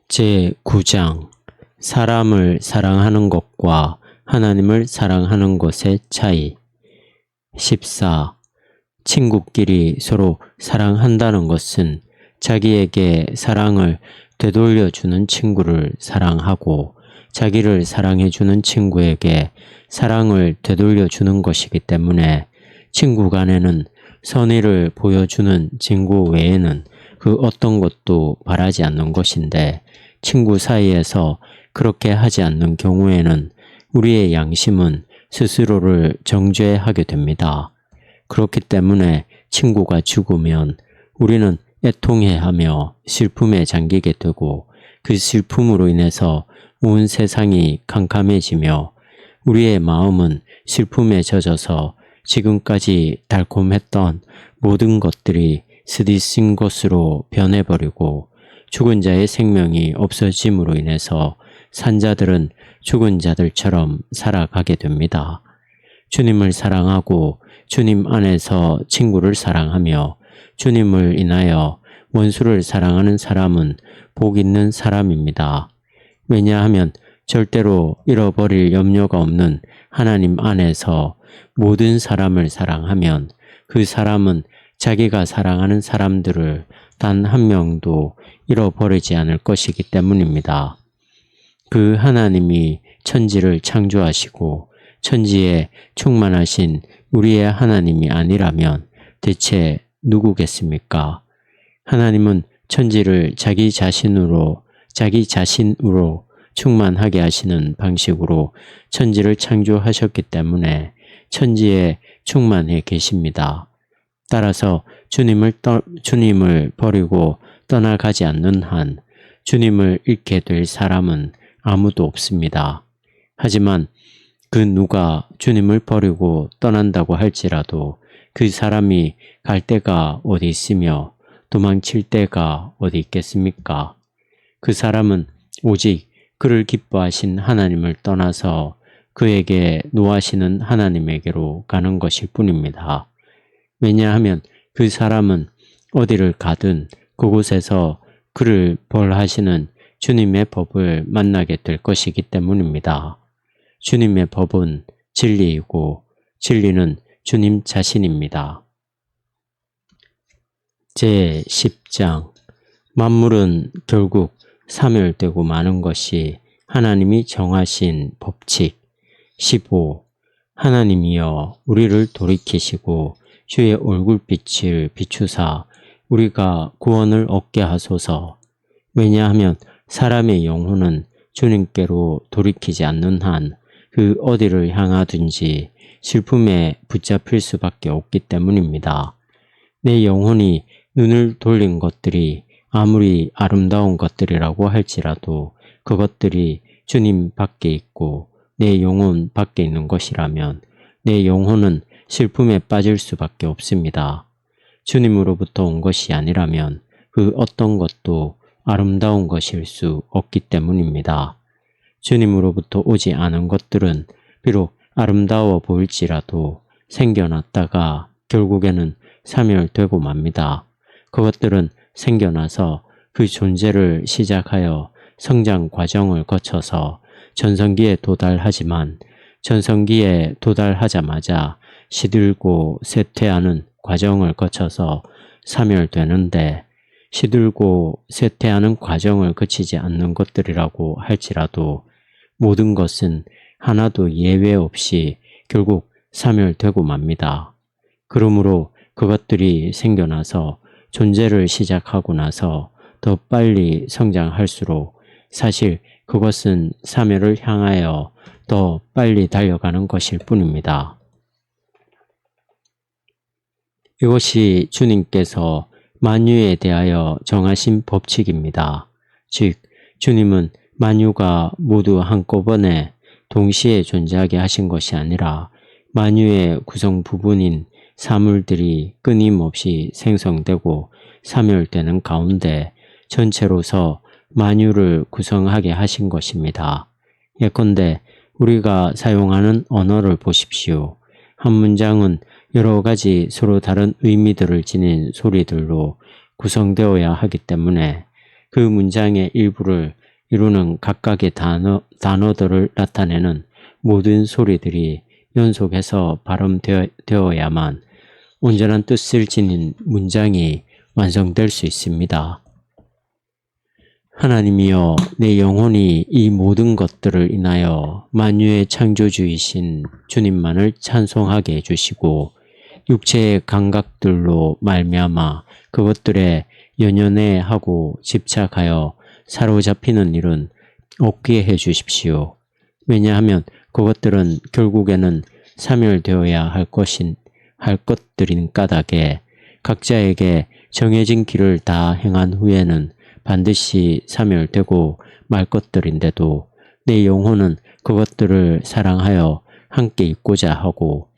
제9장 사람을 사랑하는 것과 하나님을 사랑하는 것의 차이. 14. 친구끼리 서로 사랑한다는 것은 자기에게 사랑을 되돌려주는 친구를 사랑하고 자기를 사랑해주는 친구에게 사랑을 되돌려주는 것이기 때문에 친구 간에는 선의를 보여주는 친구 외에는 그 어떤 것도 바라지 않는 것인데, 친구 사이에서 그렇게 하지 않는 경우에는 우리의 양심은 스스로를 정죄하게 됩니다. 그렇기 때문에 친구가 죽으면 우리는 애통해하며 슬픔에 잠기게 되고, 그 슬픔으로 인해서 온 세상이 캄캄해지며 우리의 마음은 슬픔에 젖어서 지금까지 달콤했던 모든 것들이 스디쓴 것으로 변해버리고, 죽은 자의 생명이 없어짐으로 인해서 산자들은 죽은 자들처럼 살아가게 됩니다. 주님을 사랑하고 주님 안에서 친구를 사랑하며 주님을 인하여 원수를 사랑하는 사람은 복 있는 사람입니다. 왜냐하면 절대로 잃어버릴 염려가 없는 하나님 안에서 모든 사람을 사랑하면 그 사람은 자기가 사랑하는 사람들을 단 한 명도 잃어버리지 않을 것이기 때문입니다. 그 하나님이 천지를 창조하시고 천지에 충만하신 우리의 하나님이 아니라면 대체 누구겠습니까? 하나님은 천지를 자기 자신으로 충만하게 하시는 방식으로 천지를 창조하셨기 때문에 천지에 충만해 계십니다. 따라서 주님을 버리고 떠나가지 않는 한 주님을 잃게 될 사람은 아무도 없습니다. 하지만 그 누가 주님을 버리고 떠난다고 할지라도 그 사람이 갈 데가 어디 있으며 도망칠 데가 어디 있겠습니까? 그 사람은 오직 그를 기뻐하신 하나님을 떠나서 그에게 노하시는 하나님에게로 가는 것일 뿐입니다. 왜냐하면 그 사람은 어디를 가든 그곳에서 그를 벌하시는 주님의 법을 만나게 될 것이기 때문입니다. 주님의 법은 진리이고 진리는 주님 자신입니다. 제10장 만물은 결국 사멸되고 마는 것이 하나님이 정하신 법칙. 15. 하나님이여 우리를 돌이키시고 주의 얼굴빛을 비추사 우리가 구원을 얻게 하소서. 왜냐하면 사람의 영혼은 주님께로 돌이키지 않는 한 그 어디를 향하든지 슬픔에 붙잡힐 수밖에 없기 때문입니다. 내 영혼이 눈을 돌린 것들이 아무리 아름다운 것들이라고 할지라도 그것들이 주님 밖에 있고 내 영혼 밖에 있는 것이라면 내 영혼은 슬픔에 빠질 수밖에 없습니다. 주님으로부터 온 것이 아니라면 그 어떤 것도 아름다운 것일 수 없기 때문입니다. 주님으로부터 오지 않은 것들은 비록 아름다워 보일지라도 생겨났다가 결국에는 사멸되고 맙니다. 그것들은 생겨나서 그 존재를 시작하여 성장 과정을 거쳐서 전성기에 도달하지만 전성기에 도달하자마자 시들고 쇠퇴하는 과정을 거쳐서 사멸되는데, 시들고 쇠퇴하는 과정을 거치지 않는 것들이라고 할지라도 모든 것은 하나도 예외 없이 결국 사멸되고 맙니다. 그러므로 그것들이 생겨나서 존재를 시작하고 나서 더 빨리 성장할수록 사실 그것은 사멸을 향하여 더 빨리 달려가는 것일 뿐입니다. 이것이 주님께서 만유에 대하여 정하신 법칙입니다. 즉, 주님은 만유가 모두 한꺼번에 동시에 존재하게 하신 것이 아니라 만유의 구성 부분인 사물들이 끊임없이 생성되고 사멸되는 가운데 전체로서 만유를 구성하게 하신 것입니다. 예컨대 우리가 사용하는 언어를 보십시오. 한 문장은 여러 가지 서로 다른 의미들을 지닌 소리들로 구성되어야 하기 때문에 그 문장의 일부를 이루는 각각의 단어들을 나타내는 모든 소리들이 연속해서 발음되어야만 온전한 뜻을 지닌 문장이 완성될 수 있습니다. 하나님이여, 내 영혼이 이 모든 것들을 인하여 만유의 창조주이신 주님만을 찬송하게 해주시고 육체의 감각들로 말미암아 그것들에 연연해하고 집착하여 사로잡히는 일은 없게 해주십시오. 왜냐하면 그것들은 결국에는 사멸되어야 할 것들인 까닭에 각자에게 정해진 길을 다 행한 후에는 반드시 사멸되고 말 것들인데도 내 영혼은 그것들을 사랑하여 함께 있고자 하고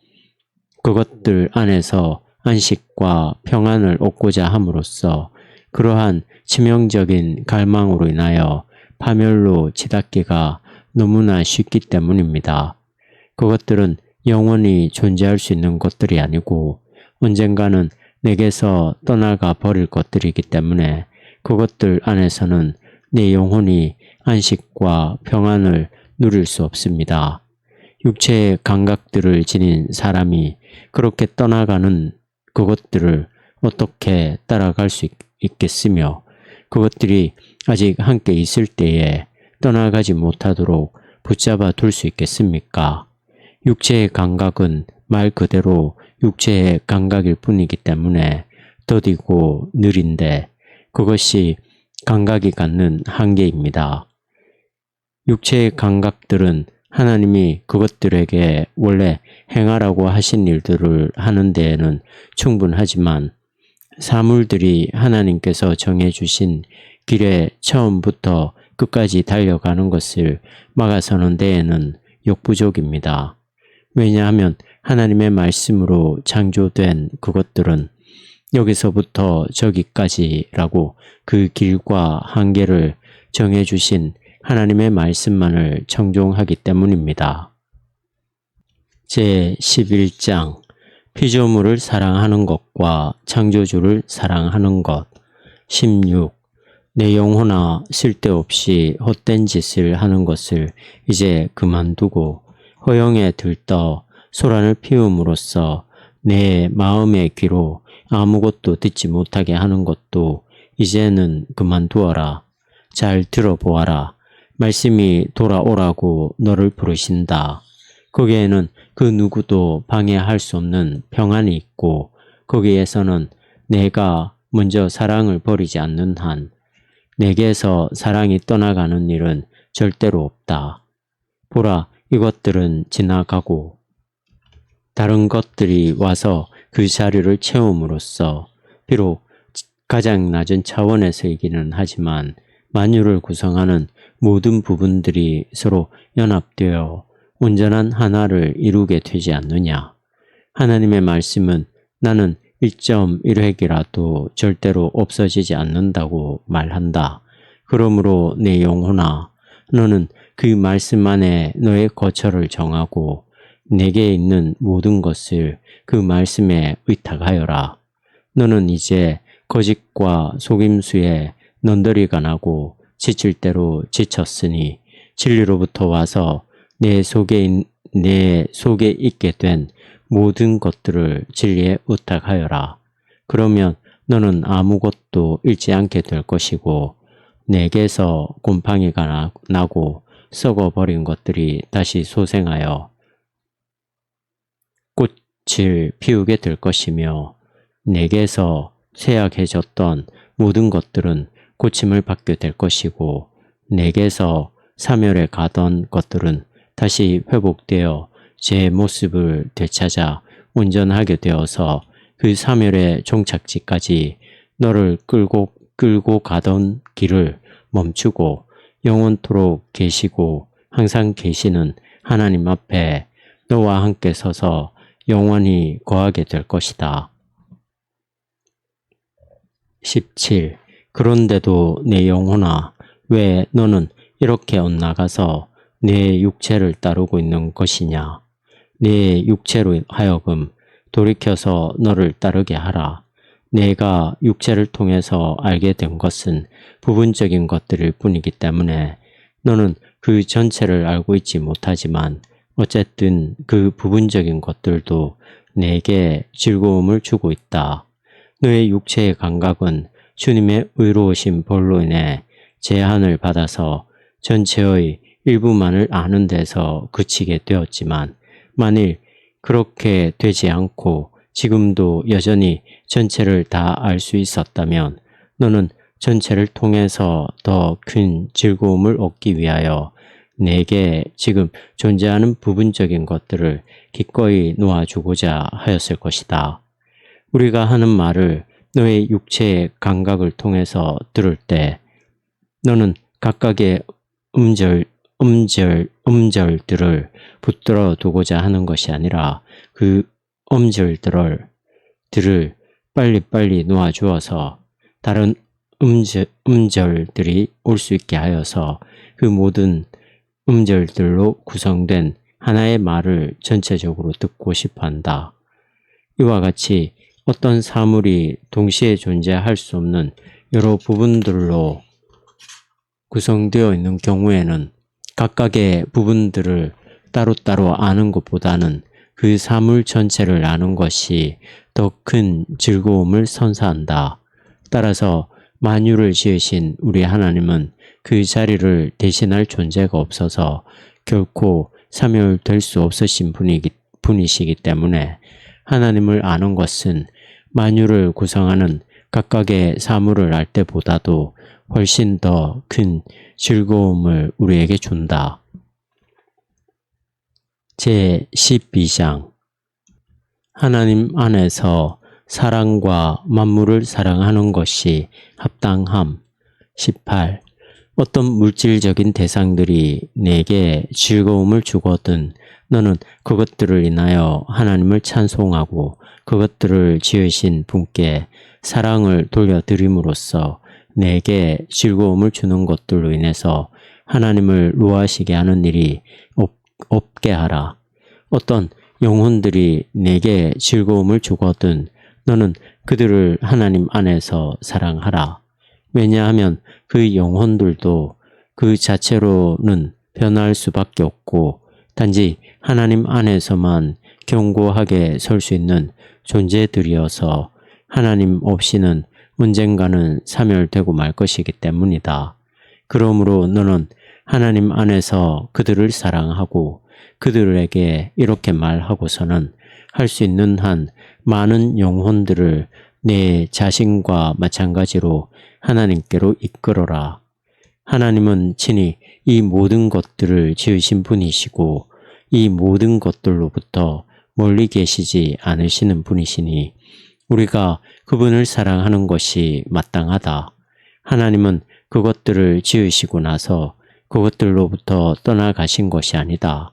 그것들 안에서 안식과 평안을 얻고자 함으로써 그러한 치명적인 갈망으로 인하여 파멸로 치닫기가 너무나 쉽기 때문입니다. 그것들은 영원히 존재할 수 있는 것들이 아니고 언젠가는 내게서 떠나가 버릴 것들이기 때문에 그것들 안에서는 내 영혼이 안식과 평안을 누릴 수 없습니다. 육체의 감각들을 지닌 사람이 그렇게 떠나가는 그것들을 어떻게 따라갈 수 있겠으며 그것들이 아직 함께 있을 때에 떠나가지 못하도록 붙잡아 둘 수 있겠습니까? 육체의 감각은 말 그대로 육체의 감각일 뿐이기 때문에 더디고 느린데 그것이 감각이 갖는 한계입니다. 육체의 감각들은 하나님이 그것들에게 원래 행하라고 하신 일들을 하는 데에는 충분하지만 사물들이 하나님께서 정해주신 길에 처음부터 끝까지 달려가는 것을 막아서는 데에는 역부족입니다. 왜냐하면 하나님의 말씀으로 창조된 그것들은 여기서부터 저기까지라고 그 길과 한계를 정해주신 하나님의 말씀만을 청종하기 때문입니다. 제11장 피조물을 사랑하는 것과 창조주를 사랑하는 것 16. 내 영혼아, 쓸데없이 헛된 짓을 하는 것을 이제 그만두고 허영에 들떠 소란을 피움으로써 내 마음의 귀로 아무것도 듣지 못하게 하는 것도 이제는 그만두어라. 잘 들어보아라. 말씀이 돌아오라고 너를 부르신다. 거기에는 그 누구도 방해할 수 없는 평안이 있고 거기에서는 내가 먼저 사랑을 버리지 않는 한 내게서 사랑이 떠나가는 일은 절대로 없다. 보라, 이것들은 지나가고 다른 것들이 와서 그 자리를 채움으로써 비록 가장 낮은 차원에서이기는 하지만 만유를 구성하는 모든 부분들이 서로 연합되어 온전한 하나를 이루게 되지 않느냐. 하나님의 말씀은 나는 1.1획이라도 절대로 없어지지 않는다고 말한다. 그러므로 내 영혼아, 너는 그 말씀 안에 너의 거처를 정하고 내게 있는 모든 것을 그 말씀에 의탁하여라. 너는 이제 거짓과 속임수에 넌더리가 나고 지칠 대로 지쳤으니 진리로부터 와서 내 속에 있게 된 모든 것들을 진리에 의탁하여라. 그러면 너는 아무것도 잃지 않게 될 것이고 내게서 곰팡이가 나고 썩어버린 것들이 다시 소생하여 꽃을 피우게 될 것이며 내게서 쇠약해졌던 모든 것들은 고침을 받게 될 것이고 내게서 사멸에 가던 것들은 다시 회복되어 제 모습을 되찾아 온전하게 되어서 그 사멸의 종착지까지 너를 끌고 가던 길을 멈추고 영원토록 계시고 항상 계시는 하나님 앞에 너와 함께 서서 영원히 거하게 될 것이다. 17. 그런데도 내 영혼아, 왜 너는 이렇게 엇나가서 내 육체를 따르고 있는 것이냐? 내 육체로 하여금 돌이켜서 너를 따르게 하라. 내가 육체를 통해서 알게 된 것은 부분적인 것들일 뿐이기 때문에 너는 그 전체를 알고 있지 못하지만 어쨌든 그 부분적인 것들도 내게 즐거움을 주고 있다. 너의 육체의 감각은 주님의 의로우신 벌로 인해 제한을 받아서 전체의 일부만을 아는 데서 그치게 되었지만 만일 그렇게 되지 않고 지금도 여전히 전체를 다 알 수 있었다면 너는 전체를 통해서 더 큰 즐거움을 얻기 위하여 내게 지금 존재하는 부분적인 것들을 기꺼이 놓아주고자 하였을 것이다. 우리가 하는 말을 너의 육체의 감각을 통해서 들을 때 너는 각각의 음절들을 붙들어 두고자 하는 것이 아니라 그 음절들을 빨리빨리 놓아주어서 다른 음절들이 올 수 있게 하여서 그 모든 음절들로 구성된 하나의 말을 전체적으로 듣고 싶어 한다. 이와 같이 어떤 사물이 동시에 존재할 수 없는 여러 부분들로 구성되어 있는 경우에는 각각의 부분들을 따로따로 아는 것보다는 그 사물 전체를 아는 것이 더 큰 즐거움을 선사한다. 따라서 만유를 지으신 우리 하나님은 그 자리를 대신할 존재가 없어서 결코 사멸될 수 없으신 분이시기 때문에 하나님을 아는 것은 만유를 구성하는 각각의 사물을 알 때보다도 훨씬 더 큰 즐거움을 우리에게 준다. 제12장 하나님 안에서 사랑과 만물을 사랑하는 것이 합당함. 18. 어떤 물질적인 대상들이 내게 즐거움을 주거든 너는 그것들을 인하여 하나님을 찬송하고 그것들을 지으신 분께 사랑을 돌려드림으로써 내게 즐거움을 주는 것들로 인해서 하나님을 노하시게 하는 일이 없게 하라. 어떤 영혼들이 내게 즐거움을 주거든 너는 그들을 하나님 안에서 사랑하라. 왜냐하면 그 영혼들도 그 자체로는 변할 수밖에 없고 단지 하나님 안에서만 견고하게 설 수 있는 존재들이어서 하나님 없이는 언젠가는 사멸되고 말 것이기 때문이다. 그러므로 너는 하나님 안에서 그들을 사랑하고 그들에게 이렇게 말하고서는 할 수 있는 한 많은 영혼들을 내 자신과 마찬가지로 하나님께로 이끌어라. 하나님은 친히 이 모든 것들을 지으신 분이시고 이 모든 것들로부터 멀리 계시지 않으시는 분이시니 우리가 그분을 사랑하는 것이 마땅하다. 하나님은 그것들을 지으시고 나서 그것들로부터 떠나가신 것이 아니다.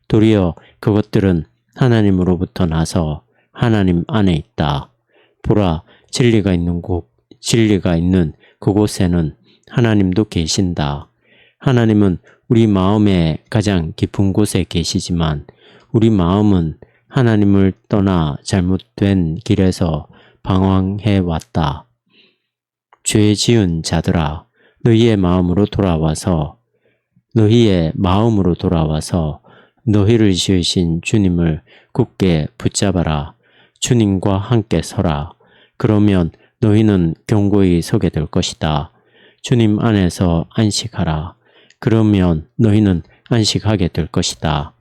도리어 그것들은 하나님으로부터 나서 하나님 안에 있다. 보라, 진리가 있는 그곳에는 하나님도 계신다. 하나님은 우리 마음의 가장 깊은 곳에 계시지만 우리 마음은 하나님을 떠나 잘못된 길에서 방황해 왔다. 죄 지은 자들아, 너희의 마음으로 돌아와서 너희를 지으신 주님을 굳게 붙잡아라. 주님과 함께 서라. 그러면 너희는 견고히 서게 될 것이다. 주님 안에서 안식하라. 그러면 너희는 안식하게 될 것이다.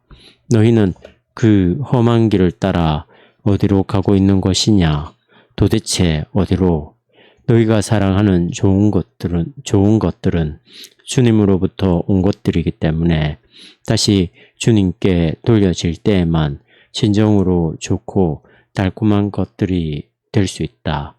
너희는 그 험한 길을 따라 어디로 가고 있는 것이냐? 도대체 어디로? 너희가 사랑하는 좋은 것들은 주님으로부터 온 것들이기 때문에 다시 주님께 돌려질 때에만 진정으로 좋고 달콤한 것들이 될 수 있다.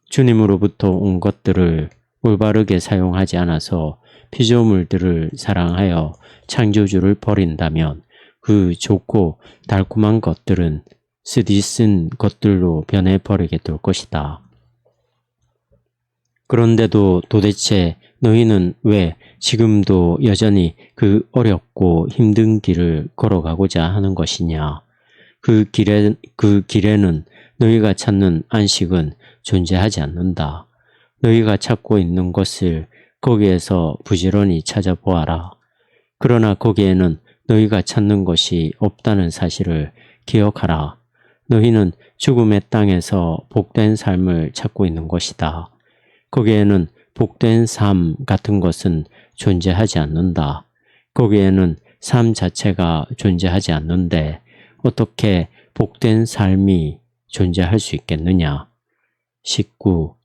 주님으로부터 온 것들을 올바르게 사용하지 않아서 피조물들을 사랑하여 창조주를 버린다면 그 좋고 달콤한 것들은 쓰디쓴 것들로 변해버리게 될 것이다. 그런데도 도대체 너희는 왜 지금도 여전히 그 어렵고 힘든 길을 걸어가고자 하는 것이냐? 그 길에는 너희가 찾는 안식은 존재하지 않는다. 너희가 찾고 있는 것을 거기에서 부지런히 찾아보아라. 그러나 거기에는 너희가 찾는 것이 없다는 사실을 기억하라. 너희는 죽음의 땅에서 복된 삶을 찾고 있는 것이다. 거기에는 복된 삶 같은 것은 존재하지 않는다. 거기에는 삶 자체가 존재하지 않는데 어떻게 복된 삶이 존재할 수 있겠느냐. 19.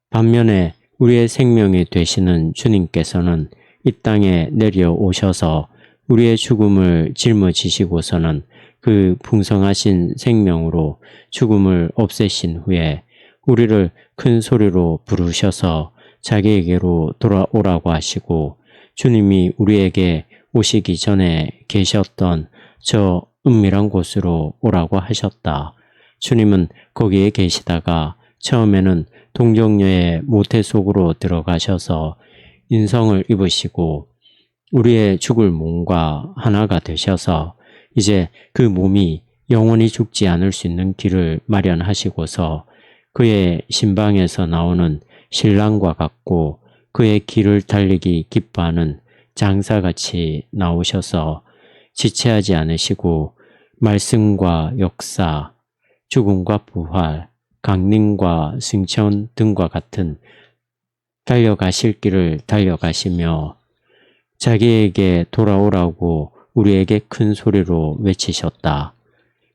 반면에 우리의 생명이 되시는 주님께서는 이 땅에 내려오셔서 우리의 죽음을 짊어지시고서는 그 풍성하신 생명으로 죽음을 없애신 후에 우리를 큰 소리로 부르셔서 자기에게로 돌아오라고 하시고 주님이 우리에게 오시기 전에 계셨던 저 은밀한 곳으로 오라고 하셨다. 주님은 거기에 계시다가 처음에는 동정녀의 모태 속으로 들어가셔서 인성을 입으시고 우리의 죽을 몸과 하나가 되셔서 이제 그 몸이 영원히 죽지 않을 수 있는 길을 마련하시고서 그의 신방에서 나오는 신랑과 같고 그의 길을 달리기 기뻐하는 장사같이 나오셔서 지체하지 않으시고 말씀과 역사, 죽음과 부활, 강림과 승천 등과 같은 달려가실 길을 달려가시며 자기에게 돌아오라고 우리에게 큰 소리로 외치셨다.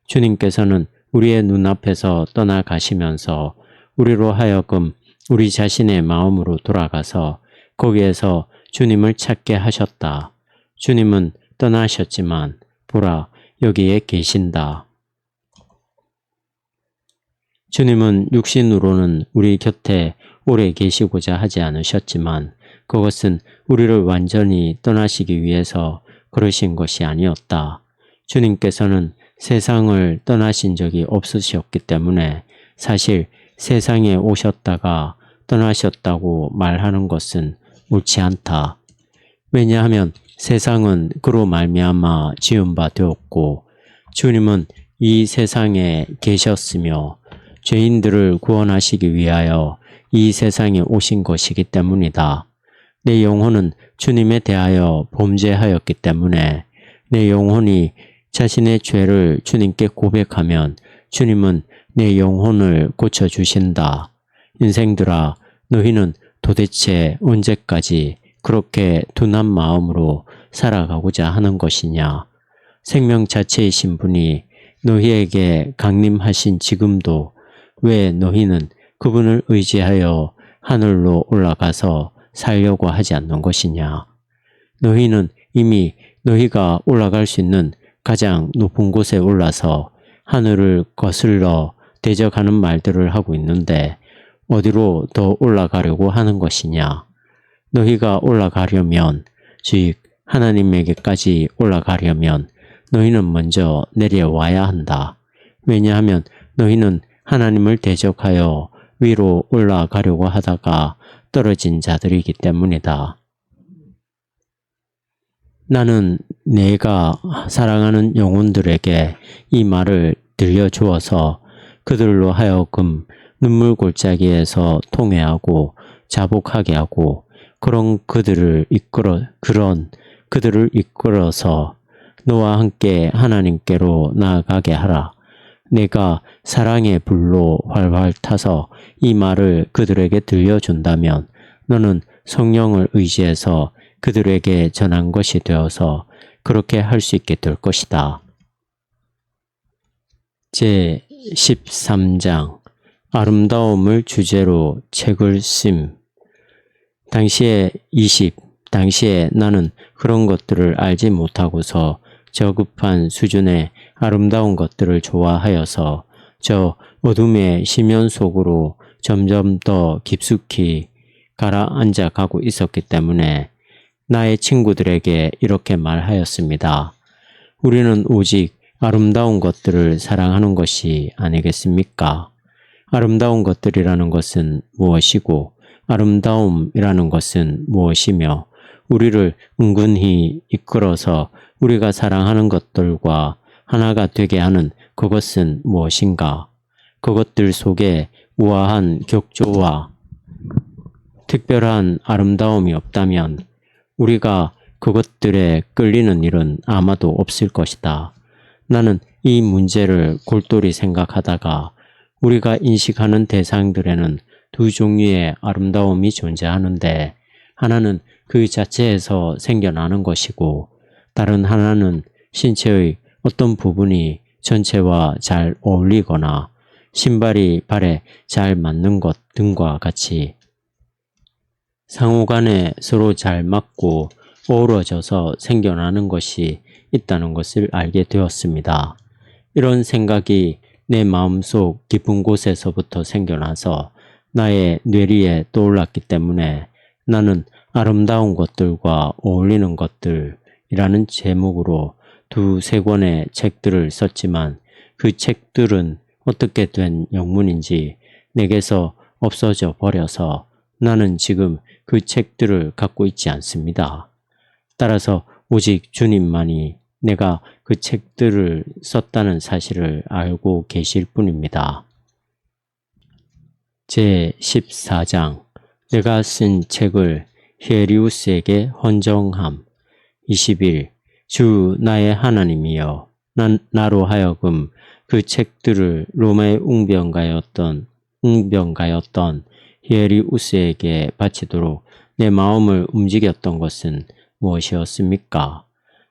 주님께서는 우리의 눈앞에서 떠나가시면서 우리로 하여금 우리 자신의 마음으로 돌아가서 거기에서 주님을 찾게 하셨다. 주님은 떠나셨지만 보라 여기에 계신다. 주님은 육신으로는 우리 곁에 오래 계시고자 하지 않으셨지만 그것은 우리를 완전히 떠나시기 위해서 그러신 것이 아니었다. 주님께서는 세상을 떠나신 적이 없으셨기 때문에 사실 세상에 오셨다가 떠나셨다고 말하는 것은 옳지 않다. 왜냐하면 세상은 그로 말미암아 지은 바 되었고 주님은 이 세상에 계셨으며 죄인들을 구원하시기 위하여 이 세상에 오신 것이기 때문이다. 내 영혼은 주님에 대하여 범죄하였기 때문에 내 영혼이 자신의 죄를 주님께 고백하면 주님은 내 영혼을 고쳐주신다. 인생들아, 너희는 도대체 언제까지 그렇게 둔한 마음으로 살아가고자 하는 것이냐? 생명 자체이신 분이 너희에게 강림하신 지금도 왜 너희는 그분을 의지하여 하늘로 올라가서 살려고 하지 않는 것이냐? 너희는 이미 너희가 올라갈 수 있는 가장 높은 곳에 올라서 하늘을 거슬러 대적하는 말들을 하고 있는데 어디로 더 올라가려고 하는 것이냐? 너희가 올라가려면, 즉 하나님에게까지 올라가려면 너희는 먼저 내려와야 한다. 왜냐하면 너희는 하나님을 대적하여 위로 올라가려고 하다가 떨어진 자들이기 때문이다. 나는 내가 사랑하는 영혼들에게 이 말을 들려주어서 그들로 하여금 눈물 골짜기에서 통회하고 자복하게 하고 그런 그들을 이끌어서 너와 함께 하나님께로 나아가게 하라. 내가 사랑의 불로 활활 타서 이 말을 그들에게 들려준다면 너는 성령을 의지해서 그들에게 전한 것이 되어서 그렇게 할 수 있게 될 것이다. 제13장 아름다움을 주제로 책을 씀. 당시에 나는 그런 것들을 알지 못하고서 저급한 수준의 아름다운 것들을 좋아하여서 저 어둠의 심연 속으로 점점 더 깊숙이 가라앉아 가고 있었기 때문에 나의 친구들에게 이렇게 말하였습니다. 우리는 오직 아름다운 것들을 사랑하는 것이 아니겠습니까? 아름다운 것들이라는 것은 무엇이고 아름다움이라는 것은 무엇이며 우리를 은근히 이끌어서 우리가 사랑하는 것들과 하나가 되게 하는 그것은 무엇인가? 그것들 속에 우아한 격조와 특별한 아름다움이 없다면 우리가 그것들에 끌리는 일은 아마도 없을 것이다. 나는 이 문제를 골똘히 생각하다가 우리가 인식하는 대상들에는 두 종류의 아름다움이 존재하는데 하나는 그 자체에서 생겨나는 것이고 다른 하나는 신체의 어떤 부분이 전체와 잘 어울리거나 신발이 발에 잘 맞는 것 등과 같이 상호간에 서로 잘 맞고 어우러져서 생겨나는 것이 있다는 것을 알게 되었습니다. 이런 생각이 내 마음속 깊은 곳에서부터 생겨나서 나의 뇌리에 떠올랐기 때문에 나는 아름다운 것들과 어울리는 것들이라는 제목으로 두세 권의 책들을 썼지만 그 책들은 어떻게 된 영문인지 내게서 없어져 버려서 나는 지금 그 책들을 갖고 있지 않습니다. 따라서 오직 주님만이 내가 그 책들을 썼다는 사실을 알고 계실 뿐입니다. 제14장 내가 쓴 책을 히에리우스에게 헌정함. 21. 주 나의 하나님이여 나로 하여금 그 책들을 로마의 웅병가였던 히에리우스에게 바치도록 내 마음을 움직였던 것은 무엇이었습니까?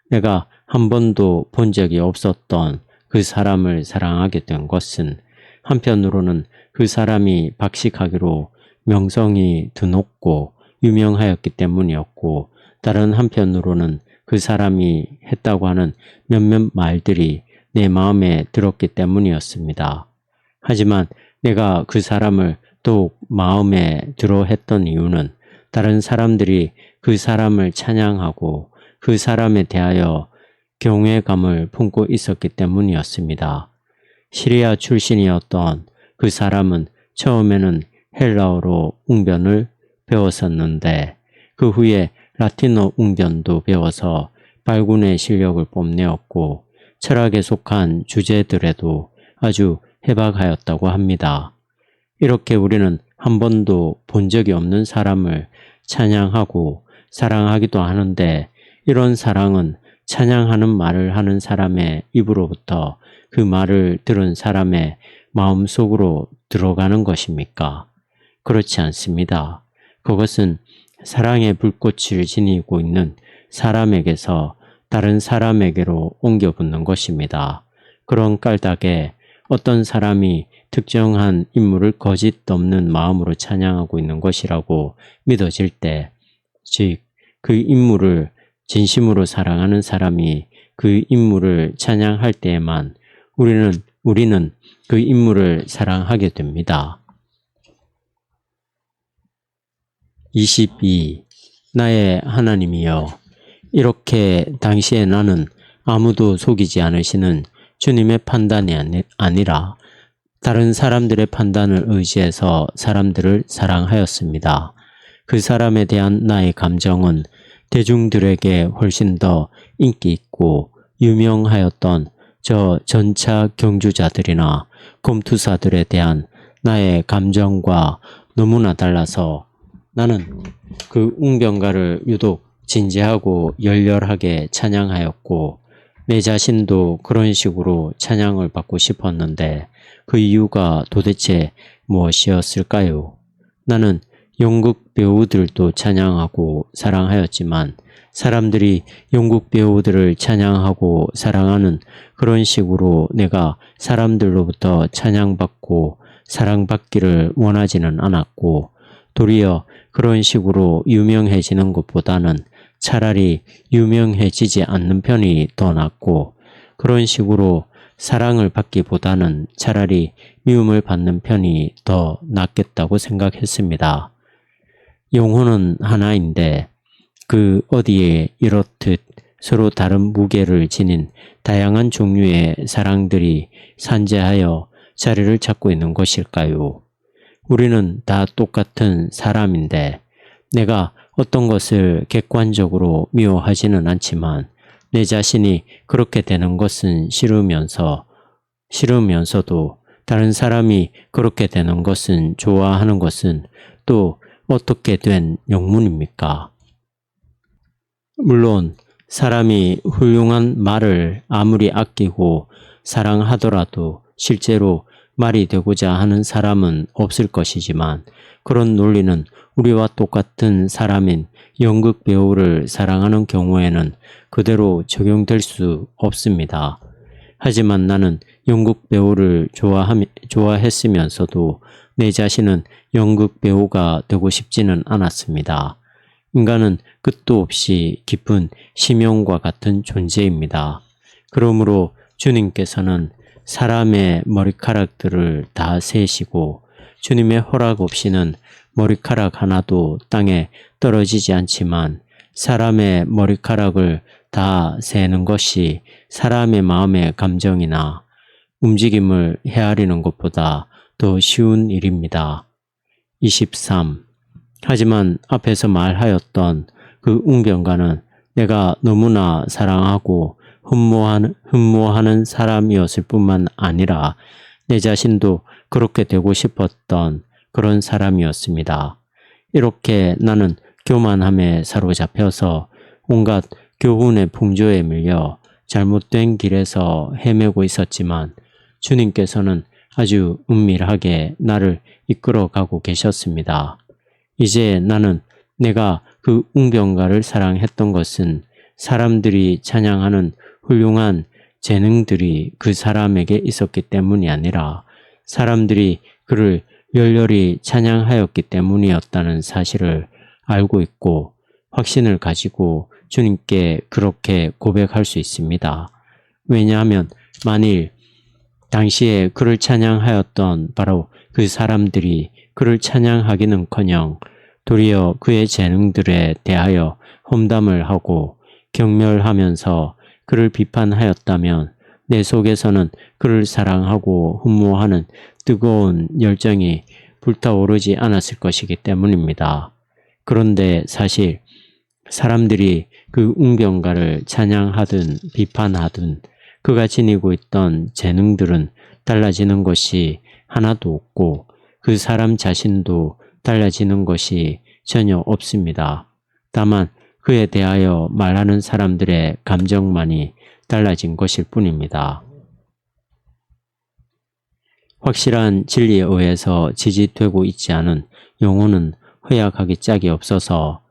내가 한 번도 본 적이 없었던 그 사람을 사랑하게 된 것은 한편으로는 그 사람이 박식하기로 명성이 드높고 유명하였기 때문이었고 다른 한편으로는 그 사람이 했다고 하는 몇몇 말들이 내 마음에 들었기 때문이었습니다. 하지만 내가 그 사람을 더욱 마음에 들어 했던 이유는 다른 사람들이 그 사람을 찬양하고 그 사람에 대하여 경외감을 품고 있었기 때문이었습니다. 시리아 출신이었던 그 사람은 처음에는 헬라어로 웅변을 배웠었는데 그 후에 라틴어 웅변도 배워서 발군의 실력을 뽐내었고 철학에 속한 주제들에도 아주 해박하였다고 합니다. 이렇게 우리는 한 번도 본 적이 없는 사람을 찬양하고 사랑하기도 하는데 이런 사랑은 찬양하는 말을 하는 사람의 입으로부터 그 말을 들은 사람의 마음속으로 들어가는 것입니까? 그렇지 않습니다. 그것은 사랑의 불꽃을 지니고 있는 사람에게서 다른 사람에게로 옮겨 붙는 것입니다. 그런 까닭에 어떤 사람이 특정한 인물을 거짓 없는 마음으로 찬양하고 있는 것이라고 믿어질 때, 즉 그 인물을 진심으로 사랑하는 사람이 그 인물을 찬양할 때에만 우리는 그 인물을 사랑하게 됩니다. 22. 나의 하나님이여 이렇게 당시에 나는 아무도 속이지 않으시는 주님의 판단이 아니라 다른 사람들의 판단을 의지해서 사람들을 사랑하였습니다. 그 사람에 대한 나의 감정은 대중들에게 훨씬 더 인기 있고 유명하였던 저 전차 경주자들이나 검투사들에 대한 나의 감정과 너무나 달라서 나는 그 웅변가를 유독 진지하고 열렬하게 찬양하였고 내 자신도 그런 식으로 찬양을 받고 싶었는데 그 이유가 도대체 무엇이었을까요? 나는 연극 배우들도 찬양하고 사랑하였지만 사람들이 연극 배우들을 찬양하고 사랑하는 그런 식으로 내가 사람들로부터 찬양받고 사랑받기를 원하지는 않았고 도리어 그런 식으로 유명해지는 것보다는 차라리 유명해지지 않는 편이 더 낫고 그런 식으로 사랑을 받기보다는 차라리 미움을 받는 편이 더 낫겠다고 생각했습니다. 영혼은 하나인데 그 어디에 이렇듯 서로 다른 무게를 지닌 다양한 종류의 사랑들이 산재하여 자리를 잡고 있는 것일까요? 우리는 다 똑같은 사람인데 내가 어떤 것을 객관적으로 미워하지는 않지만 내 자신이 그렇게 되는 것은 싫으면서도 다른 사람이 그렇게 되는 것은, 좋아하는 것은 또 어떻게 된 영문입니까? 물론 사람이 훌륭한 말을 아무리 아끼고 사랑하더라도 실제로 말이 되고자 하는 사람은 없을 것이지만, 그런 논리는 우리와 똑같은 사람인 연극 배우를 사랑하는 경우에는 그대로 적용될 수 없습니다. 하지만 나는 연극 배우를 좋아했으면서도 내 자신은 연극 배우가 되고 싶지는 않았습니다. 인간은 끝도 없이 깊은 심연과 같은 존재입니다. 그러므로 주님께서는 사람의 머리카락들을 다 세시고, 주님의 허락 없이는 머리카락 하나도 땅에 떨어지지 않지만, 사람의 머리카락을 다 세는 것이 사람의 마음의 감정이나 움직임을 헤아리는 것보다 더 쉬운 일입니다. 23. 하지만 앞에서 말하였던 그 웅변가는 내가 너무나 사랑하고 흠모하는 사람이었을 뿐만 아니라 내 자신도 그렇게 되고 싶었던 그런 사람이었습니다. 이렇게 나는 교만함에 사로잡혀서 온갖 교훈의 풍조에 밀려 잘못된 길에서 헤매고 있었지만, 주님께서는 아주 은밀하게 나를 이끌어가고 계셨습니다. 이제 나는 내가 그 웅변가를 사랑했던 것은 사람들이 찬양하는 훌륭한 재능들이 그 사람에게 있었기 때문이 아니라 사람들이 그를 열렬히 찬양하였기 때문이었다는 사실을 알고 있고, 확신을 가지고 주님께 그렇게 고백할 수 있습니다. 왜냐하면 만일 당시에 그를 찬양하였던 바로 그 사람들이 그를 찬양하기는커녕 도리어 그의 재능들에 대하여 험담을 하고 경멸하면서 그를 비판하였다면, 내 속에서는 그를 사랑하고 흠모하는 뜨거운 열정이 불타오르지 않았을 것이기 때문입니다. 그런데 사실 사람들이 그 웅변가를 찬양하든 비판하든 그가 지니고 있던 재능들은 달라지는 것이 하나도 없고, 그 사람 자신도 달라지는 것이 전혀 없습니다. 다만 그에 대하여 말하는 사람들의 감정만이 달라진 것일 뿐입니다. 확실한 진리에 의해서 지지되고 있지 않은 영혼은 허약하기 짝이 없어서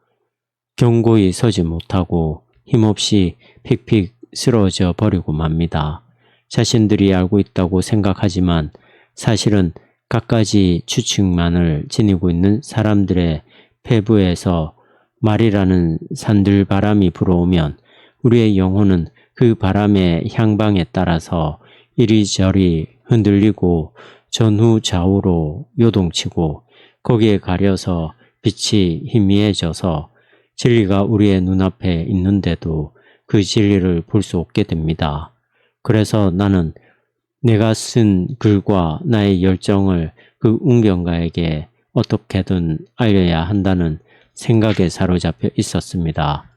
견고히 서지 못하고 힘없이 픽픽 쓰러져 버리고 맙니다. 자신들이 알고 있다고 생각하지만 사실은 갖가지 추측만을 지니고 있는 사람들의 폐부에서 말이라는 산들바람이 불어오면 우리의 영혼은 그 바람의 향방에 따라서 이리저리 흔들리고 전후 좌우로 요동치고, 거기에 가려서 빛이 희미해져서 진리가 우리의 눈앞에 있는데도 그 진리를 볼 수 없게 됩니다. 그래서 나는 내가 쓴 글과 나의 열정을 그 웅변가에게 어떻게든 알려야 한다는 생각에 사로잡혀 있었습니다.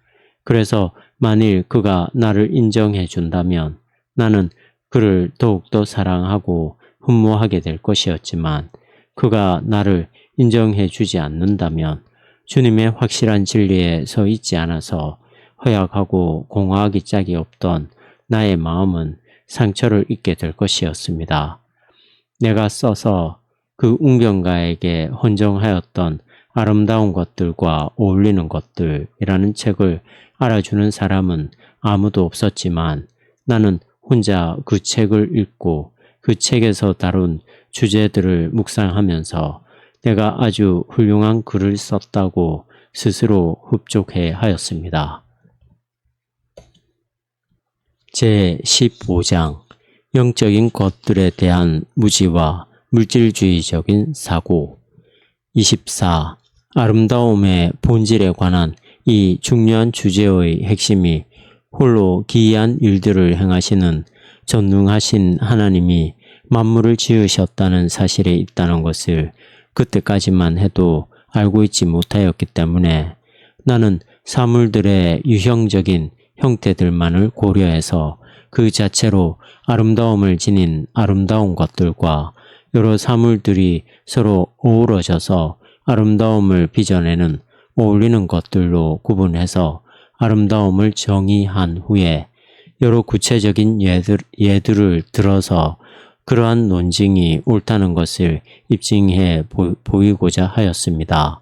그래서 만일 그가 나를 인정해 준다면 나는 그를 더욱더 사랑하고 흠모하게 될 것이었지만, 그가 나를 인정해 주지 않는다면 주님의 확실한 진리에 서 있지 않아서 허약하고 공허하기 짝이 없던 나의 마음은 상처를 입게 될 것이었습니다. 내가 써서 그 웅변가에게 헌정하였던 아름다운 것들과 어울리는 것들이라는 책을 알아주는 사람은 아무도 없었지만, 나는 혼자 그 책을 읽고 그 책에서 다룬 주제들을 묵상하면서 내가 아주 훌륭한 글을 썼다고 스스로 흡족해 하였습니다. 제15장 영적인 것들에 대한 무지와 물질주의적인 사고. 24. 아름다움의 본질에 관한 이 중요한 주제의 핵심이 홀로 기이한 일들을 행하시는 전능하신 하나님이 만물을 지으셨다는 사실에 있다는 것을 그때까지만 해도 알고 있지 못하였기 때문에 나는 사물들의 유형적인 형태들만을 고려해서 그 자체로 아름다움을 지닌 아름다운 것들과 여러 사물들이 서로 어우러져서 아름다움을 빚어내는 어울리는 것들로 구분해서 아름다움을 정의한 후에 여러 구체적인 예들을 들어서 그러한 논증이 옳다는 것을 입증해 보이고자 하였습니다.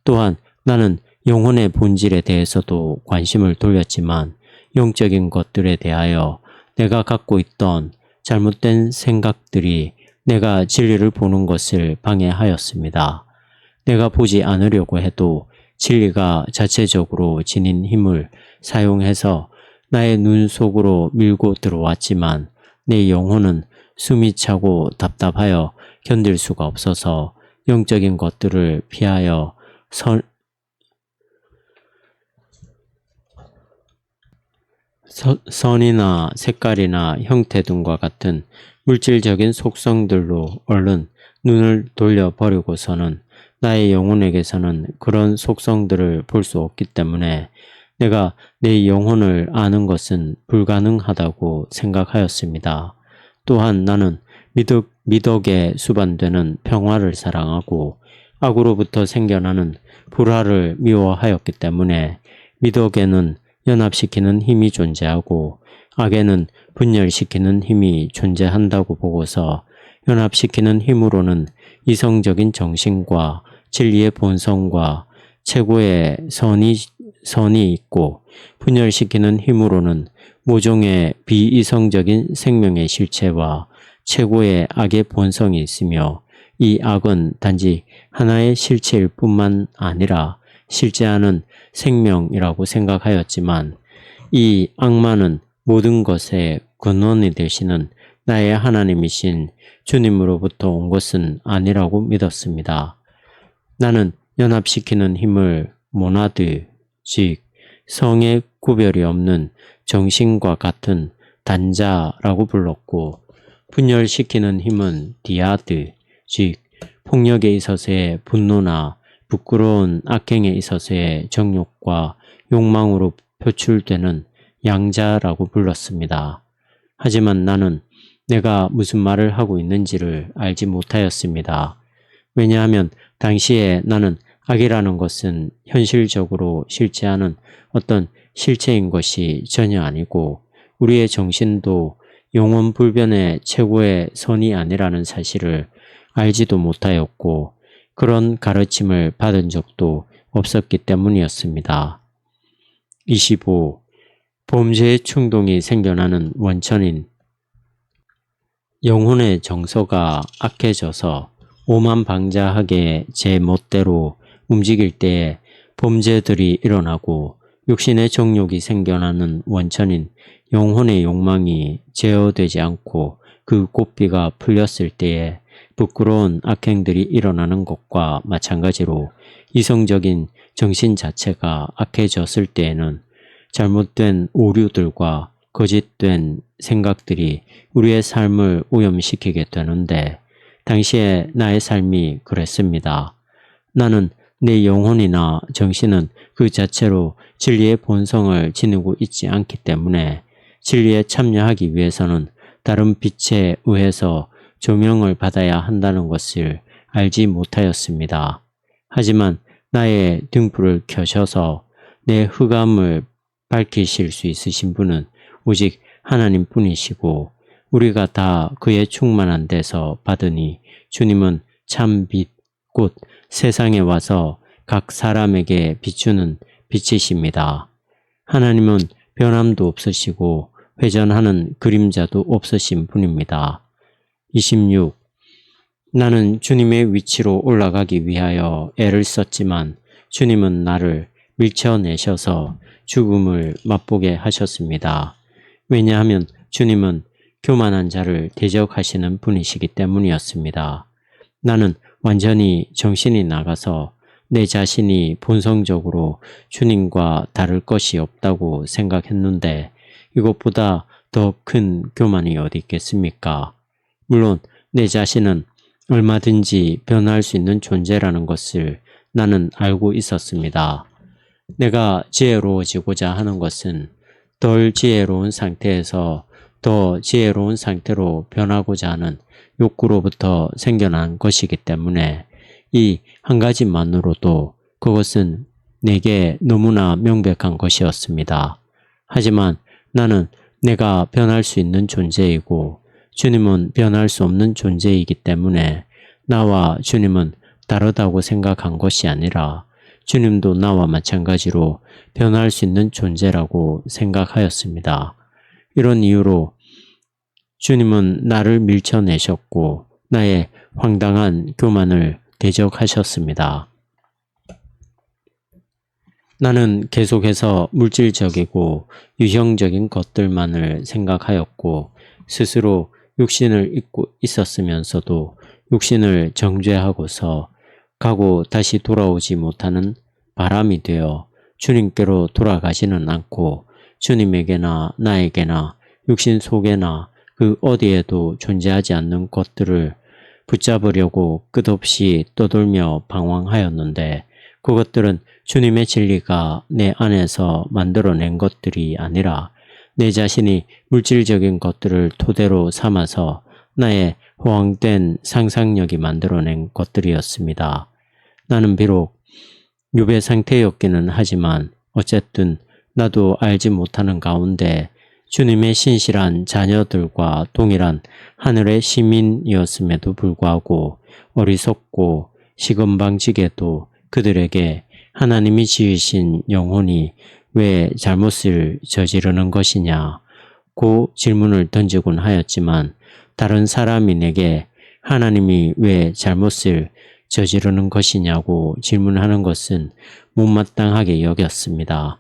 또한 나는 영혼의 본질에 대해서도 관심을 돌렸지만 영적인 것들에 대하여 내가 갖고 있던 잘못된 생각들이 내가 진리를 보는 것을 방해하였습니다. 내가 보지 않으려고 해도 진리가 자체적으로 지닌 힘을 사용해서 나의 눈 속으로 밀고 들어왔지만 내 영혼은 숨이 차고 답답하여 견딜 수가 없어서 영적인 것들을 피하여 선이나 색깔이나 형태 등과 같은 물질적인 속성들로 얼른 눈을 돌려버리고서는 나의 영혼에게서는 그런 속성들을 볼 수 없기 때문에 내가 내 영혼을 아는 것은 불가능하다고 생각하였습니다. 또한 나는 미덕에 수반되는 평화를 사랑하고 악으로부터 생겨나는 불화를 미워하였기 때문에 미덕에는 연합시키는 힘이 존재하고 악에는 분열시키는 힘이 존재한다고 보고서 연합시키는 힘으로는 이성적인 정신과 진리의 본성과 최고의 선이 있고 분열시키는 힘으로는 모종의 비이성적인 생명의 실체와 최고의 악의 본성이 있으며 이 악은 단지 하나의 실체일 뿐만 아니라 실제하는 생명이라고 생각하였지만 이 악마는 모든 것의 근원이 되시는 나의 하나님이신 주님으로부터 온 것은 아니라고 믿었습니다. 나는 연합시키는 힘을 모나드, 즉 성의 구별이 없는 정신과 같은 단자라고 불렀고 분열시키는 힘은 디아드, 즉 폭력에 있어서의 분노나 부끄러운 악행에 있어서의 정욕과 욕망으로 표출되는 양자라고 불렀습니다. 하지만 나는 내가 무슨 말을 하고 있는지를 알지 못하였습니다. 왜냐하면 당시에 나는 악이라는 것은 현실적으로 실제하는 어떤 실체인 것이 전혀 아니고 우리의 정신도 영원 불변의 최고의 선이 아니라는 사실을 알지도 못하였고 그런 가르침을 받은 적도 없었기 때문이었습니다. 25. 범죄의 충동이 생겨나는 원천인 영혼의 정서가 악해져서 오만방자하게 제 멋대로 움직일 때에 범죄들이 일어나고 육신의 정욕이 생겨나는 원천인 영혼의 욕망이 제어되지 않고 그 고삐가 풀렸을 때에 부끄러운 악행들이 일어나는 것과 마찬가지로 이성적인 정신 자체가 악해졌을 때에는 잘못된 오류들과 거짓된 생각들이 우리의 삶을 오염시키게 되는데 당시에 나의 삶이 그랬습니다. 나는 내 영혼이나 정신은 그 자체로 진리의 본성을 지니고 있지 않기 때문에 진리에 참여하기 위해서는 다른 빛에 의해서 조명을 받아야 한다는 것을 알지 못하였습니다. 하지만 나의 등불을 켜셔서 내 흑암을 밝히실 수 있으신 분은 오직 하나님뿐이시고 우리가 다 그의 충만한 데서 받으니 주님은 참 빛, 곧 세상에 와서 각 사람에게 비추는 빛이십니다. 하나님은 변함도 없으시고 회전하는 그림자도 없으신 분입니다. 26. 나는 주님의 위치로 올라가기 위하여 애를 썼지만 주님은 나를 밀쳐내셔서 죽음을 맛보게 하셨습니다. 왜냐하면 주님은 교만한 자를 대적하시는 분이시기 때문이었습니다. 나는 완전히 정신이 나가서 내 자신이 본성적으로 주님과 다를 것이 없다고 생각했는데 이것보다 더 큰 교만이 어디 있겠습니까? 물론 내 자신은 얼마든지 변할 수 있는 존재라는 것을 나는 알고 있었습니다. 내가 지혜로워지고자 하는 것은 덜 지혜로운 상태에서 더 지혜로운 상태로 변하고자 하는 욕구로부터 생겨난 것이기 때문에 이 한 가지만으로도 그것은 내게 너무나 명백한 것이었습니다. 하지만 나는 내가 변할 수 있는 존재이고 주님은 변할 수 없는 존재이기 때문에 나와 주님은 다르다고 생각한 것이 아니라 주님도 나와 마찬가지로 변할 수 있는 존재라고 생각하였습니다. 이런 이유로 주님은 나를 밀쳐내셨고 나의 황당한 교만을 대적하셨습니다. 나는 계속해서 물질적이고 유형적인 것들만을 생각하였고 스스로 육신을 입고 있었으면서도 육신을 정죄하고서 가고 다시 돌아오지 못하는 바람이 되어 주님께로 돌아가지는 않고 주님에게나 나에게나 육신 속에나 그 어디에도 존재하지 않는 것들을 붙잡으려고 끝없이 떠돌며 방황하였는데 그것들은 주님의 진리가 내 안에서 만들어낸 것들이 아니라 내 자신이 물질적인 것들을 토대로 삼아서 나의 허황된 상상력이 만들어낸 것들이었습니다. 나는 비록 유배 상태였기는 하지만 어쨌든 나도 알지 못하는 가운데 주님의 신실한 자녀들과 동일한 하늘의 시민이었음에도 불구하고 어리석고 시건방지게도 그들에게 하나님이 지으신 영혼이 왜 잘못을 저지르는 것이냐 고 질문을 던지곤 하였지만 다른 사람이 내게 하나님이 왜 잘못을 저지르는 것이냐고 질문하는 것은 못마땅하게 여겼습니다.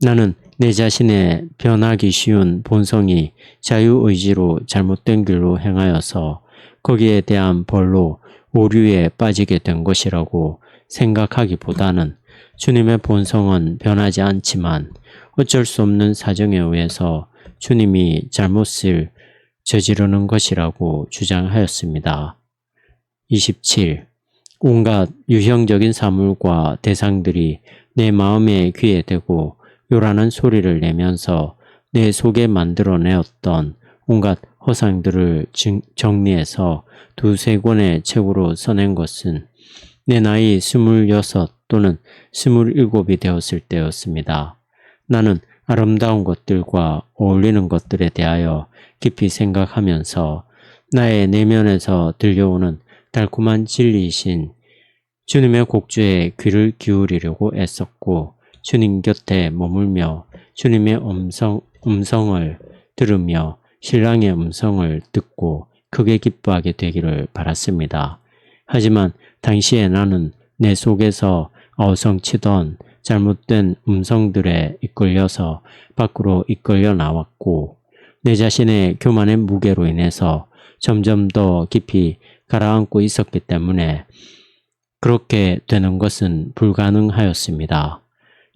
나는 내 자신의 변하기 쉬운 본성이 자유의지로 잘못된 길로 행하여서 거기에 대한 벌로 오류에 빠지게 된 것이라고 생각하기보다는 주님의 본성은 변하지 않지만 어쩔 수 없는 사정에 의해서 주님이 잘못을 저지르는 것이라고 주장하였습니다. 27. 온갖 유형적인 사물과 대상들이 내 마음의 귀에 대고 요란한 소리를 내면서 내 속에 만들어내었던 온갖 허상들을 정리해서 두세 권의 책으로 써낸 것은 내 나이 26 또는 27이 되었을 때였습니다. 나는 아름다운 것들과 어울리는 것들에 대하여 깊이 생각하면서 나의 내면에서 들려오는 달콤한 진리이신 주님의 곡주에 귀를 기울이려고 애썼고 주님 곁에 머물며 주님의 음성을 들으며 신랑의 음성을 듣고 크게 기뻐하게 되기를 바랐습니다. 하지만 당시에 나는 내 속에서 어성치던 잘못된 음성들에 이끌려서 밖으로 이끌려 나왔고 내 자신의 교만의 무게로 인해서 점점 더 깊이 가라앉고 있었기 때문에 그렇게 되는 것은 불가능하였습니다.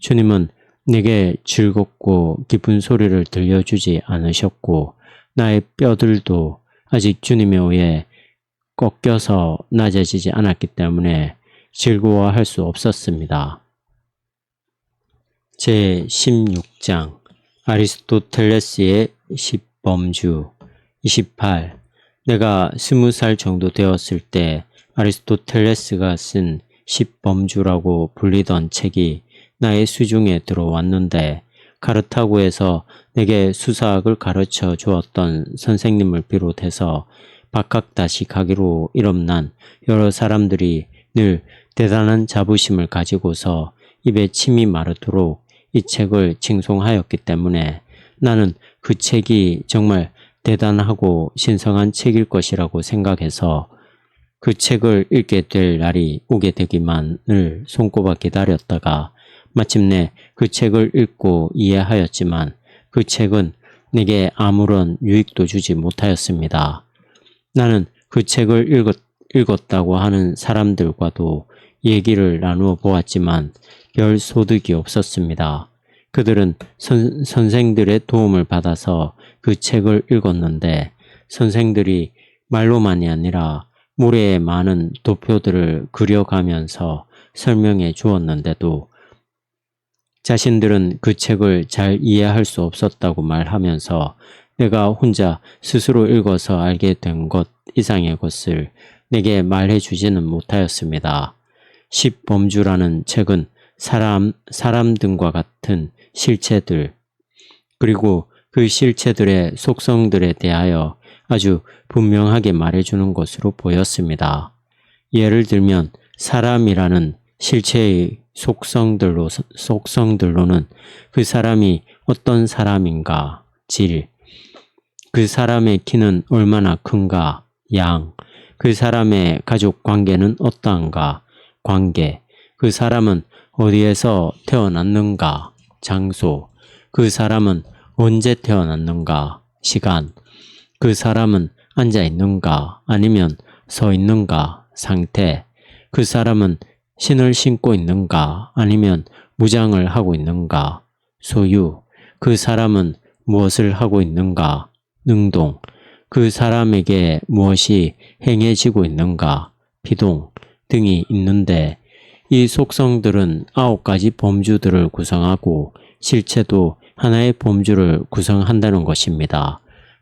주님은 내게 즐겁고 기쁜 소리를 들려주지 않으셨고 나의 뼈들도 아직 주님에 의해 꺾여서 낮아지지 않았기 때문에 즐거워할 수 없었습니다. 제16장 아리스토텔레스의 10범주 28. 내가 20살 정도 되었을 때 아리스토텔레스가 쓴 10범주라고 불리던 책이 나의 수중에 들어왔는데 카르타고에서 내게 수사학을 가르쳐 주었던 선생님을 비롯해서 박학다식하기로 일엄난 여러 사람들이 늘 대단한 자부심을 가지고서 입에 침이 마르도록 이 책을 칭송하였기 때문에 나는 그 책이 정말 대단하고 신성한 책일 것이라고 생각해서 그 책을 읽게 될 날이 오게 되기만을 손꼽아 기다렸다가 마침내 그 책을 읽고 이해하였지만 그 책은 내게 아무런 유익도 주지 못하였습니다. 나는 그 책을 읽었다고 하는 사람들과도 얘기를 나누어 보았지만 별 소득이 없었습니다. 그들은 선생들의 도움을 받아서 그 책을 읽었는데 선생들이 말로만이 아니라 모래에 많은 도표들을 그려가면서 설명해 주었는데도 자신들은 그 책을 잘 이해할 수 없었다고 말하면서 내가 혼자 스스로 읽어서 알게 된 것 이상의 것을 내게 말해 주지는 못하였습니다. 10범주라는 책은 사람 등과 같은 실체들, 그리고 그 실체들의 속성들에 대하여 아주 분명하게 말해주는 것으로 보였습니다. 예를 들면 사람이라는 실체의 속성들로는 그 사람이 어떤 사람인가, 질, 그 사람의 키는 얼마나 큰가, 양, 그 사람의 가족 관계는 어떠한가, 관계, 그 사람은 어디에서 태어났는가, 장소, 그 사람은 언제 태어났는가, 시간, 그 사람은 앉아 있는가 아니면 서 있는가, 상태, 그 사람은 신을 신고 있는가 아니면 무장을 하고 있는가, 소유, 그 사람은 무엇을 하고 있는가, 능동, 그 사람에게 무엇이 행해지고 있는가, 피동 등이 있는데 이 속성들은 9가지 범주들을 구성하고 실체도 하나의 범주를 구성한다는 것입니다.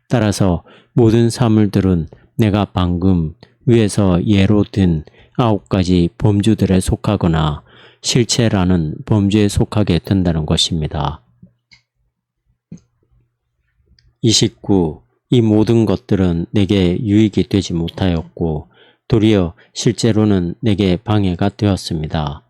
따라서 모든 사물들은 내가 방금 위에서 예로 든 9가지 범주들에 속하거나 실체라는 범주에 속하게 된다는 것입니다. 29. 이 모든 것들은 내게 유익이 되지 못하였고 도리어 실제로는 내게 방해가 되었습니다.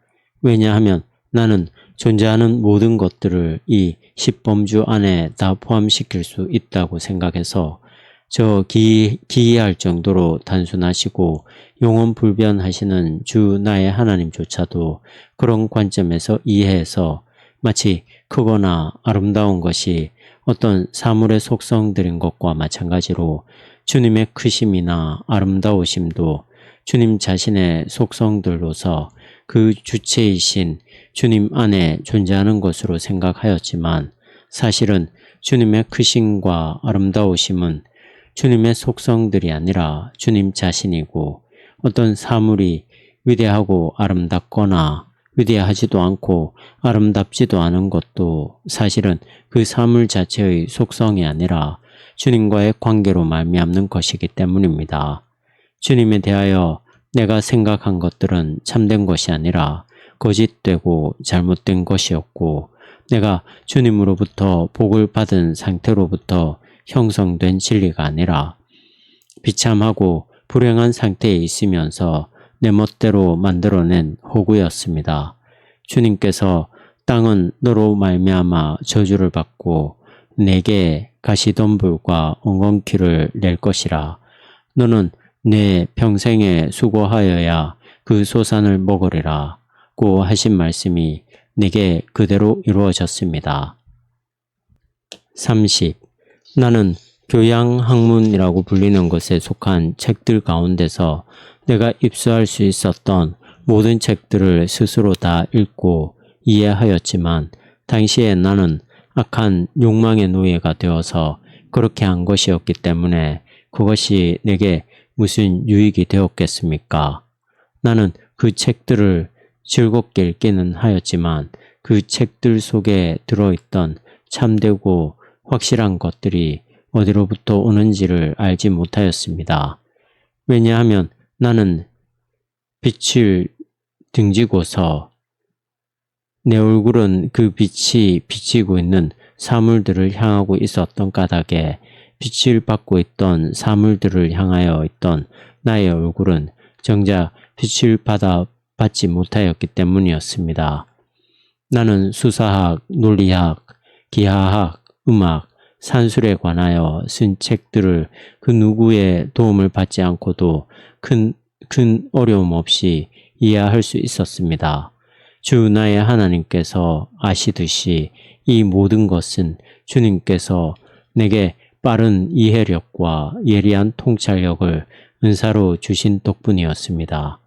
왜냐하면 나는 존재하는 모든 것들을 이 10범주 안에 다 포함시킬 수 있다고 생각해서 저 기이할 정도로 단순하시고 영원불변하시는 주 나의 하나님조차도 그런 관점에서 이해해서 마치 크거나 아름다운 것이 어떤 사물의 속성들인 것과 마찬가지로 주님의 크심이나 아름다우심도 주님 자신의 속성들로서 그 주체이신 주님 안에 존재하는 것으로 생각하였지만 사실은 주님의 크심과 아름다우심은 주님의 속성들이 아니라 주님 자신이고 어떤 사물이 위대하고 아름답거나 위대하지도 않고 아름답지도 않은 것도 사실은 그 사물 자체의 속성이 아니라 주님과의 관계로 말미암는 것이기 때문입니다. 주님에 대하여 내가 생각한 것들은 참된 것이 아니라 거짓되고 잘못된 것이었고 내가 주님으로부터 복을 받은 상태로부터 형성된 진리가 아니라 비참하고 불행한 상태에 있으면서 내 멋대로 만들어낸 허구였습니다. 주님께서 땅은 너로 말미암아 저주를 받고 내게 가시덤불과 엉겅퀴를 낼 것이라. 너는 내 평생에 수고하여야 그 소산을 먹으리라 고 하신 말씀이 내게 그대로 이루어졌습니다. 30. 나는 교양학문이라고 불리는 것에 속한 책들 가운데서 내가 입수할 수 있었던 모든 책들을 스스로 다 읽고 이해하였지만 당시에 나는 악한 욕망의 노예가 되어서 그렇게 한 것이었기 때문에 그것이 내게 무슨 유익이 되었겠습니까? 나는 그 책들을 즐겁게 읽기는 하였지만 그 책들 속에 들어있던 참되고 확실한 것들이 어디로부터 오는지를 알지 못하였습니다. 왜냐하면 나는 빛을 등지고서 내 얼굴은 그 빛이 비치고 있는 사물들을 향하고 있었던 까닭에 빛을 받고 있던 사물들을 향하여 있던 나의 얼굴은 정작 빛을 받지 못하였기 때문이었습니다. 나는 수사학, 논리학, 기하학, 음악, 산술에 관하여 쓴 책들을 그 누구의 도움을 받지 않고도 큰 어려움 없이 이해할 수 있었습니다. 주 나의 하나님께서 아시듯이 이 모든 것은 주님께서 내게 빠른 이해력과 예리한 통찰력을 은사로 주신 덕분이었습니다.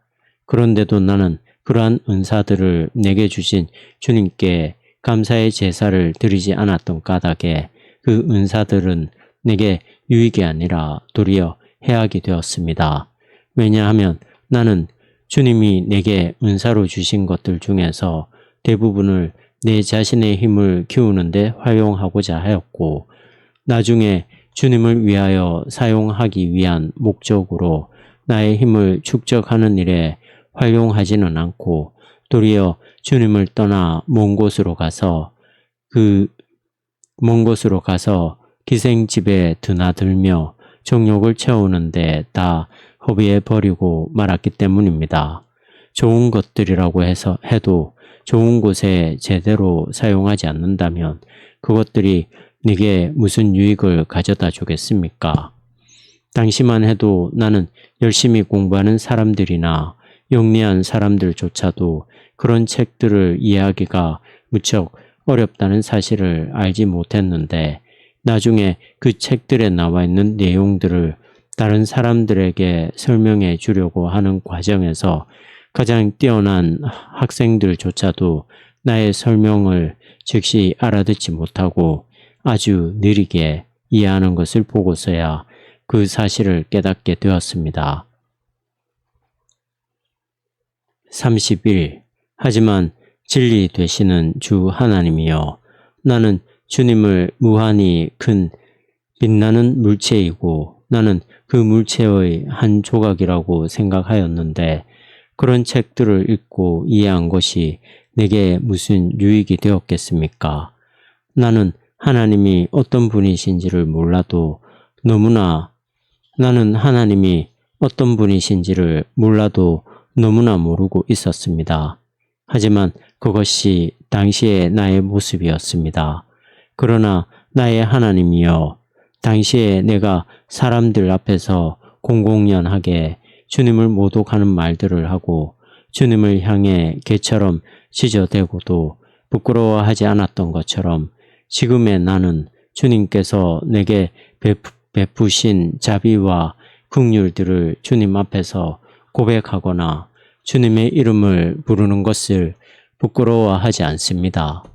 그런데도 나는 그러한 은사들을 내게 주신 주님께 감사의 제사를 드리지 않았던 까닭에 그 은사들은 내게 유익이 아니라 도리어 해악이 되었습니다. 왜냐하면 나는 주님이 내게 은사로 주신 것들 중에서 대부분을 내 자신의 힘을 키우는 데 활용하고자 하였고 나중에 주님을 위하여 사용하기 위한 목적으로 나의 힘을 축적하는 일에 활용하지는 않고 도리어 주님을 떠나 먼 곳으로 가서 기생집에 드나들며 정욕을 채우는데 다 허비해 버리고 말았기 때문입니다. 좋은 것들이라고 해도 좋은 곳에 제대로 사용하지 않는다면 그것들이 네게 무슨 유익을 가져다 주겠습니까? 당시만 해도 나는 열심히 공부하는 사람들이나 영리한 사람들조차도 그런 책들을 이해하기가 무척 어렵다는 사실을 알지 못했는데 나중에 그 책들에 나와 있는 내용들을 다른 사람들에게 설명해 주려고 하는 과정에서 가장 뛰어난 학생들조차도 나의 설명을 즉시 알아듣지 못하고 아주 느리게 이해하는 것을 보고서야 그 사실을 깨닫게 되었습니다. 31. 하지만 진리 되시는 주 하나님이여, 나는 주님을 무한히 큰 빛나는 물체이고 나는 그 물체의 한 조각이라고 생각하였는데 그런 책들을 읽고 이해한 것이 내게 무슨 유익이 되었겠습니까? 나는 하나님이 어떤 분이신지를 몰라도 너무나 모르고 있었습니다. 하지만 그것이 당시의 나의 모습이었습니다. 그러나 나의 하나님이여, 당시에 내가 사람들 앞에서 공공연하게 주님을 모독하는 말들을 하고 주님을 향해 개처럼 지저대고도 부끄러워하지 않았던 것처럼 지금의 나는 주님께서 내게 베푸신 자비와 긍휼들을 주님 앞에서 고백하거나 주님의 이름을 부르는 것을 부끄러워하지 않습니다.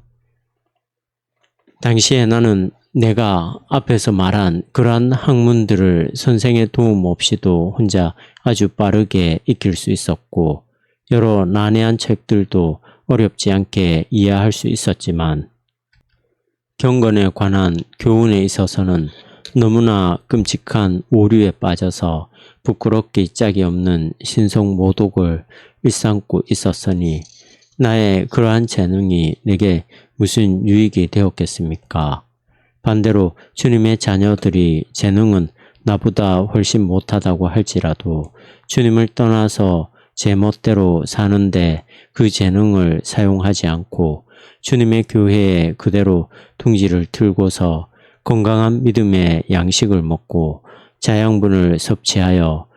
당시에 나는 내가 앞에서 말한 그러한 학문들을 선생의 도움 없이도 혼자 아주 빠르게 익힐 수 있었고 여러 난해한 책들도 어렵지 않게 이해할 수 있었지만 경건에 관한 교훈에 있어서는 너무나 끔찍한 오류에 빠져서 부끄럽기 짝이 없는 신성모독을 일삼고 있었으니 나의 그러한 재능이 내게 무슨 유익이 되었겠습니까? 반대로 주님의 자녀들이 재능은 나보다 훨씬 못하다고 할지라도 주님을 떠나서 제 멋대로 사는데 그 재능을 사용하지 않고 주님의 교회에 그대로 둥지를 틀고서 건강한 믿음의 양식을 먹고 자양분을 섭취하여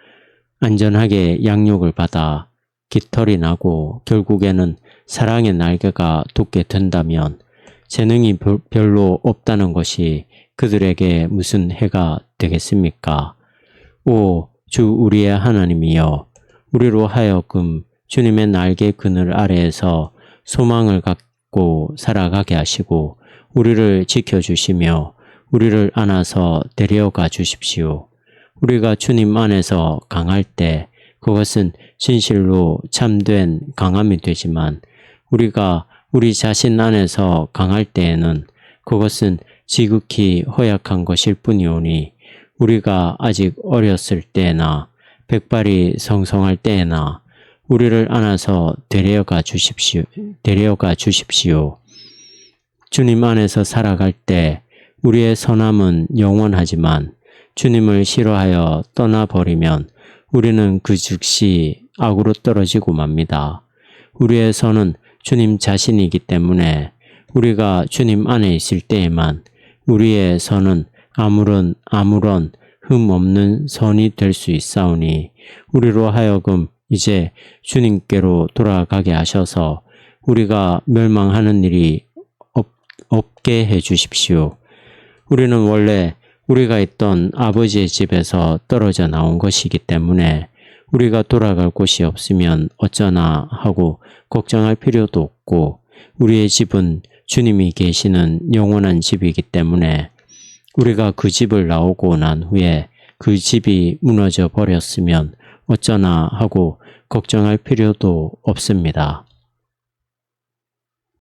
안전하게 양육을 받아 깃털이 나고 결국에는 사랑의 날개가 돋게 된다면 재능이 별로 없다는 것이 그들에게 무슨 해가 되겠습니까? 오, 주 우리의 하나님이여, 우리로 하여금 주님의 날개 그늘 아래에서 소망을 갖고 살아가게 하시고 우리를 지켜주시며 우리를 안아서 데려가 주십시오. 우리가 주님 안에서 강할 때 그것은 진실로 참된 강함이 되지만 우리가 우리 자신 안에서 강할 때에는 그것은 지극히 허약한 것일 뿐이오니 우리가 아직 어렸을 때나 백발이 성성할 때나 우리를 안아서 데려가 주십시오. 주님 안에서 살아갈 때 우리의 선함은 영원하지만 주님을 싫어하여 떠나버리면 우리는 그 즉시 악으로 떨어지고 맙니다. 우리의 선은 주님 자신이기 때문에 우리가 주님 안에 있을 때에만 우리의 선은 아무런 흠 없는 선이 될 수 있사오니 우리로 하여금 이제 주님께로 돌아가게 하셔서 우리가 멸망하는 일이 없게 해 주십시오. 우리는 원래 우리가 있던 아버지의 집에서 떨어져 나온 것이기 때문에 우리가 돌아갈 곳이 없으면 어쩌나 하고 걱정할 필요도 없고 우리의 집은 주님이 계시는 영원한 집이기 때문에 우리가 그 집을 나오고 난 후에 그 집이 무너져 버렸으면 어쩌나 하고 걱정할 필요도 없습니다.